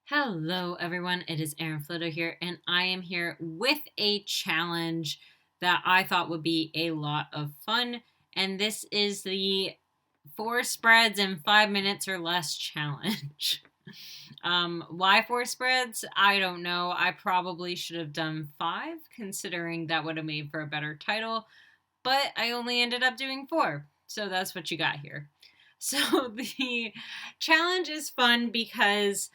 Hello, everyone. It is Erin Floto here, and I am here with a challenge that I thought would be a lot of fun. And this is the 4 spreads in 5 minutes or less challenge. Why 4 spreads? I don't know. I probably should have done 5, considering that would have made for a better title, but I only ended up doing 4. So that's what you got here. So the challenge is fun because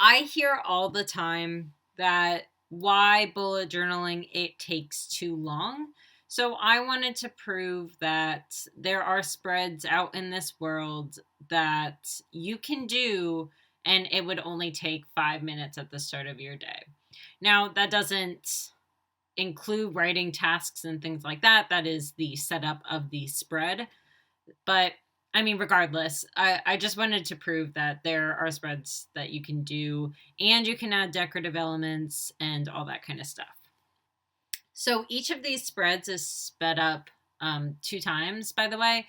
I hear all the time that why bullet journaling it takes too long. So I wanted to prove that there are spreads out in this world that you can do and it would only take 5 minutes at the start of your day. Now, that doesn't include writing tasks and things like that. That is the setup of the spread. But I mean, regardless, I just wanted to prove that there are spreads that you can do and you can add decorative elements and all that kind of stuff. So each of these spreads is sped up 2 times, by the way.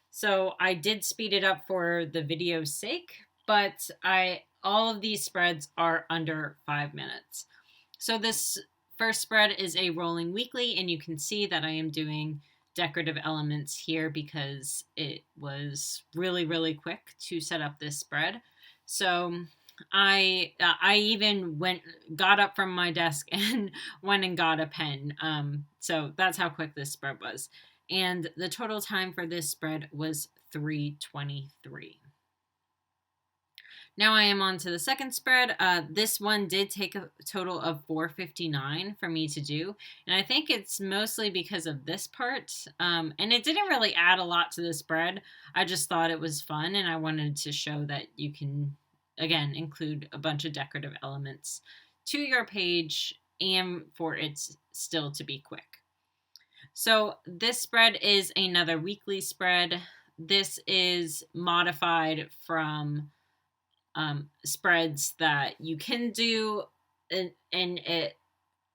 So I did speed it up for the video's sake, but all of these spreads are under 5 minutes. So this first spread is a rolling weekly, and you can see that I am doing decorative elements here because it was really, really quick to set up this spread. So I even got up from my desk and went and got a pen. So that's how quick this spread was. And the total time for this spread was 3:23. Now I am on to the second spread. This one did take a total of 4:59 for me to do. And I think it's mostly because of this part. And it didn't really add a lot to the spread. I just thought it was fun and I wanted to show that you can, again, include a bunch of decorative elements to your page and for it still to be quick. So this spread is another weekly spread. This is modified from spreads that you can do, and it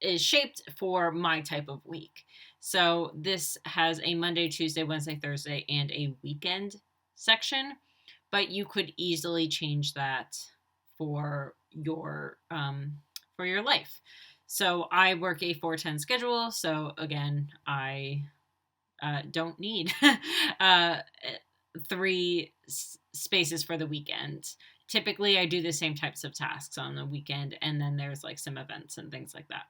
is shaped for my type of week. So this has a Monday, Tuesday, Wednesday, Thursday, and a weekend section, but you could easily change that for your life. So I work a 4:10 schedule. So again, I don't need three spaces for the weekend. Typically, I do the same types of tasks on the weekend, and then there's like some events and things like that.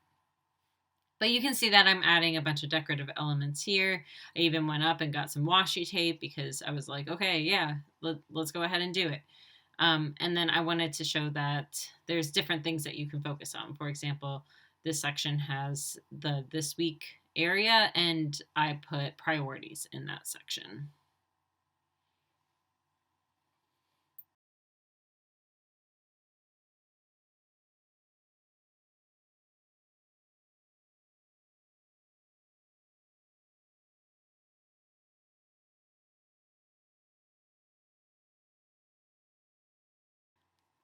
But you can see that I'm adding a bunch of decorative elements here. I even went up and got some washi tape because I was like, okay, yeah, let's go ahead and do it. And then I wanted to show that there's different things that you can focus on. For example, this section has the this week area, and I put priorities in that section.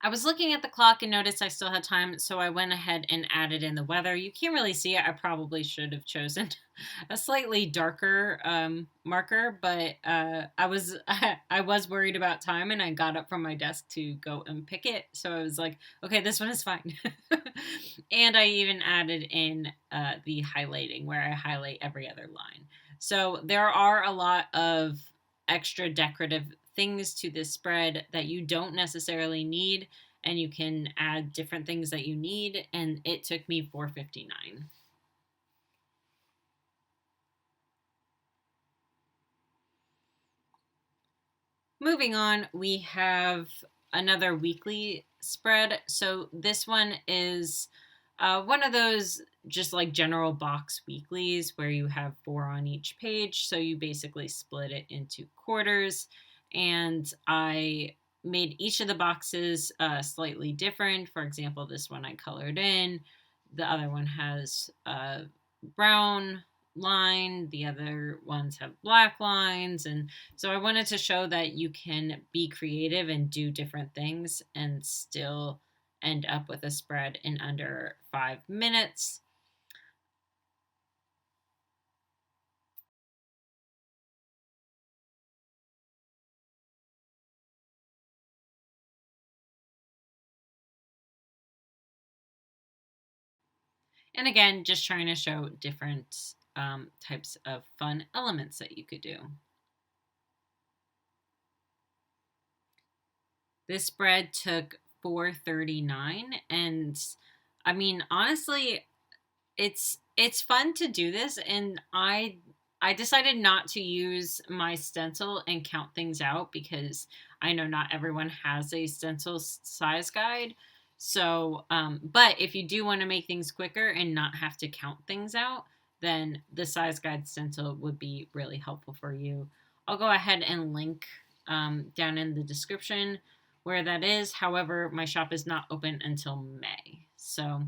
I was looking at the clock and noticed I still had time, so I went ahead and added in the weather. You can't really see it. I probably should have chosen a slightly darker marker, but I was worried about time, and I got up from my desk to go and pick it. So I was like, okay, this one is fine. And I even added in the highlighting where I highlight every other line. So there are a lot of extra decorative things to this spread that you don't necessarily need, and you can add different things that you need, and it took me 4:59. Moving on, we have another weekly spread. So this one is one of those just like general box weeklies where you have 4 on each page. So you basically split it into quarters, and I made each of the boxes slightly different. For example, this one I colored in. The other one has brown line. The other ones have black lines. And so I wanted to show that you can be creative and do different things and still end up with a spread in under 5 minutes. And again, just trying to show different types of fun elements that you could do. This spread took $4.39, and I mean, honestly, it's fun to do this, and I decided not to use my stencil and count things out because I know not everyone has a stencil size guide. So, but if you do want to make things quicker and not have to count things out, then the size guide stencil would be really helpful for you. I'll go ahead and link down in the description where that is. However, my shop is not open until May. So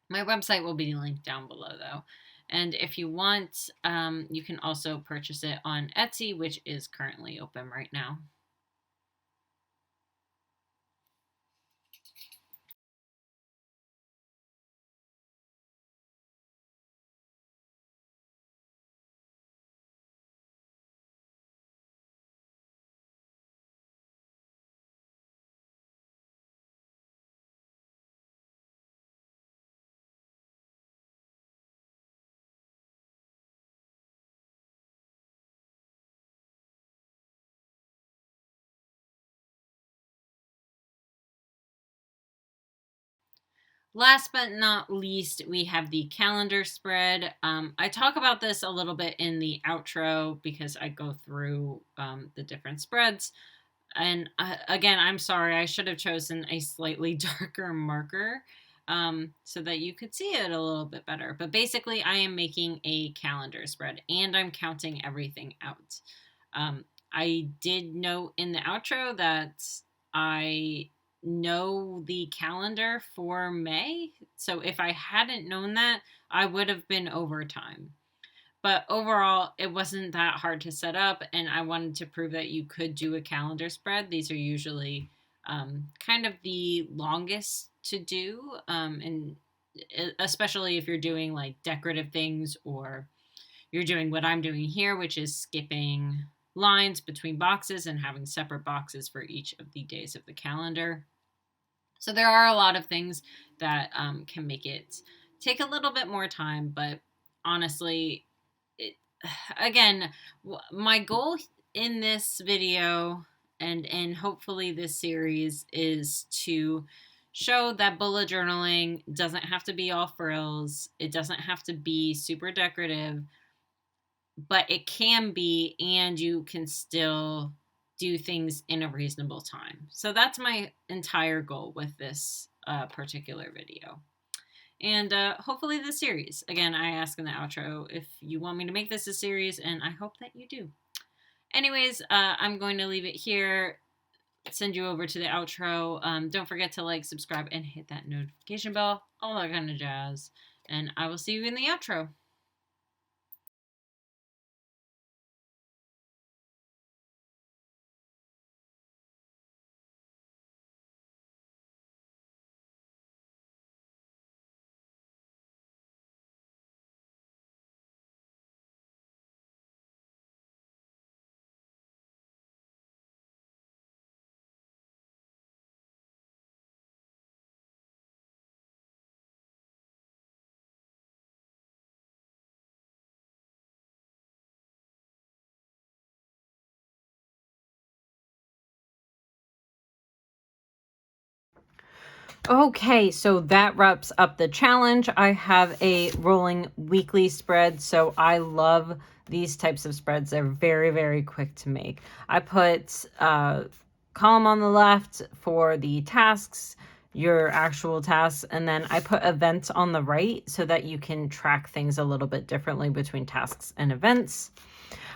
my website will be linked down below, though. And if you want, you can also purchase it on Etsy, which is currently open right now. Last but not least, we have the calendar spread. I talk about this a little bit in the outro because I go through the different spreads. And again, I'm sorry, I should have chosen a slightly darker marker so that you could see it a little bit better. But basically, I am making a calendar spread and I'm counting everything out. I did note in the outro that I know the calendar for May. So if I hadn't known that, I would have been over time. But overall, it wasn't that hard to set up, and I wanted to prove that you could do a calendar spread. These are usually kind of the longest to do, and especially if you're doing like decorative things or you're doing what I'm doing here, which is skipping lines between boxes and having separate boxes for each of the days of the calendar. So there are a lot of things that can make it take a little bit more time, but honestly, again, my goal in this video and hopefully this series is to show that bullet journaling doesn't have to be all frills. It doesn't have to be super decorative, but it can be, and you can still do things in a reasonable time. So that's my entire goal with this particular video. And hopefully this series. Again, I ask in the outro if you want me to make this a series, and I hope that you do. Anyways, I'm going to leave it here, send you over to the outro. Don't forget to like, subscribe, and hit that notification bell, all that kind of jazz. And I will see you in the outro. Okay, so that wraps up the challenge. I have a rolling weekly spread, so I love these types of spreads. They're very, very quick to make. I put a column on the left for the tasks, your actual tasks, and then I put events on the right so that you can track things a little bit differently between tasks and events.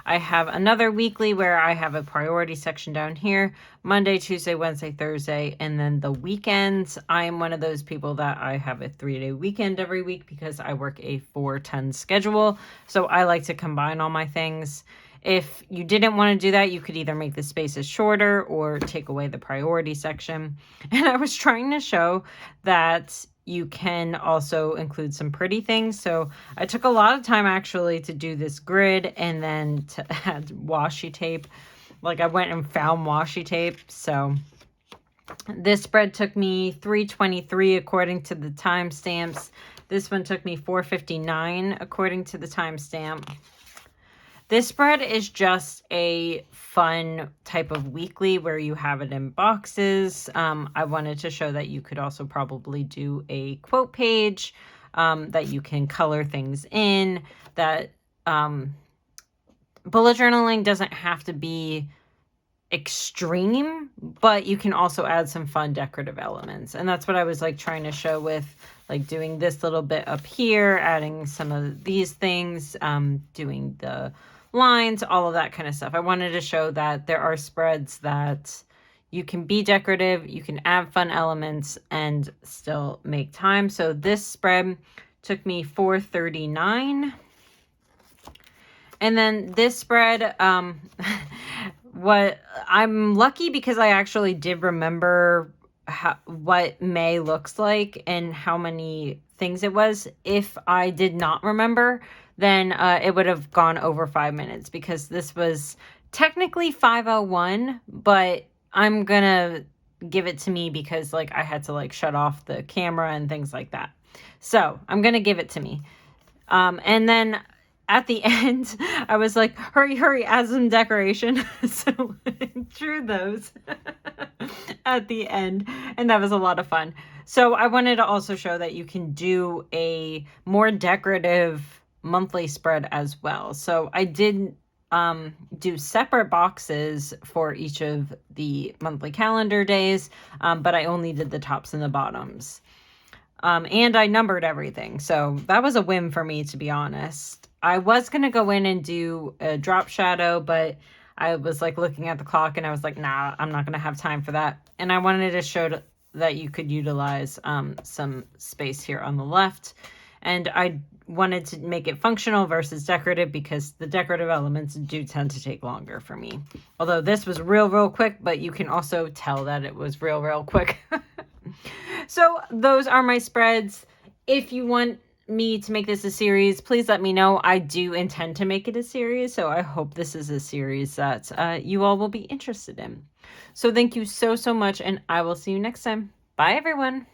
I have another weekly where I have a priority section down here, Monday, Tuesday, Wednesday, Thursday, and then the weekends. I am one of those people that I have a 3-day weekend every week because I work a 4-10 schedule. So I like to combine all my things. If you didn't want to do that, you could either make the spaces shorter or take away the priority section. And I was trying to show that you can also include some pretty things. So I took a lot of time actually to do this grid and then to add washi tape. Like I went and found washi tape. So This spread took me 323 according to the timestamps. This one took me 459 according to the timestamp. This spread is just a fun type of weekly where you have it in boxes. I wanted to show that you could also probably do a quote page, that you can color things in, that bullet journaling doesn't have to be extreme, but you can also add some fun decorative elements. And that's what I was like trying to show with like doing this little bit up here, adding some of these things, doing the lines, all of that kind of stuff. I wanted to show that there are spreads that you can be decorative, you can add fun elements and still make time. So this spread took me 439. And then this spread, what I'm lucky because I actually did remember what May looks like and how many things it was. If I did not remember, then it would have gone over 5 minutes because this was technically 5:01, but I'm gonna give it to me because like I had to like shut off the camera and things like that. So I'm gonna give it to me. And then at the end, I was like, hurry, hurry, add some decoration. So I drew those at the end, and that was a lot of fun. So I wanted to also show that you can do a more decorative monthly spread as well. So I did do separate boxes for each of the monthly calendar days, but I only did the tops and the bottoms. And I numbered everything. So that was a win for me, to be honest. I was going to go in and do a drop shadow, but I was like looking at the clock and I was like, nah, I'm not going to have time for that. And I wanted to show that you could utilize some space here on the left. And I wanted to make it functional versus decorative because the decorative elements do tend to take longer for me. Although this was real quick, but you can also tell that it was real quick. So those are my spreads. If you want me to make this a series, please let me know. I do intend to make it a series, so I hope this is a series that you all will be interested in. So thank you so much, and I will see you next time. Bye, everyone.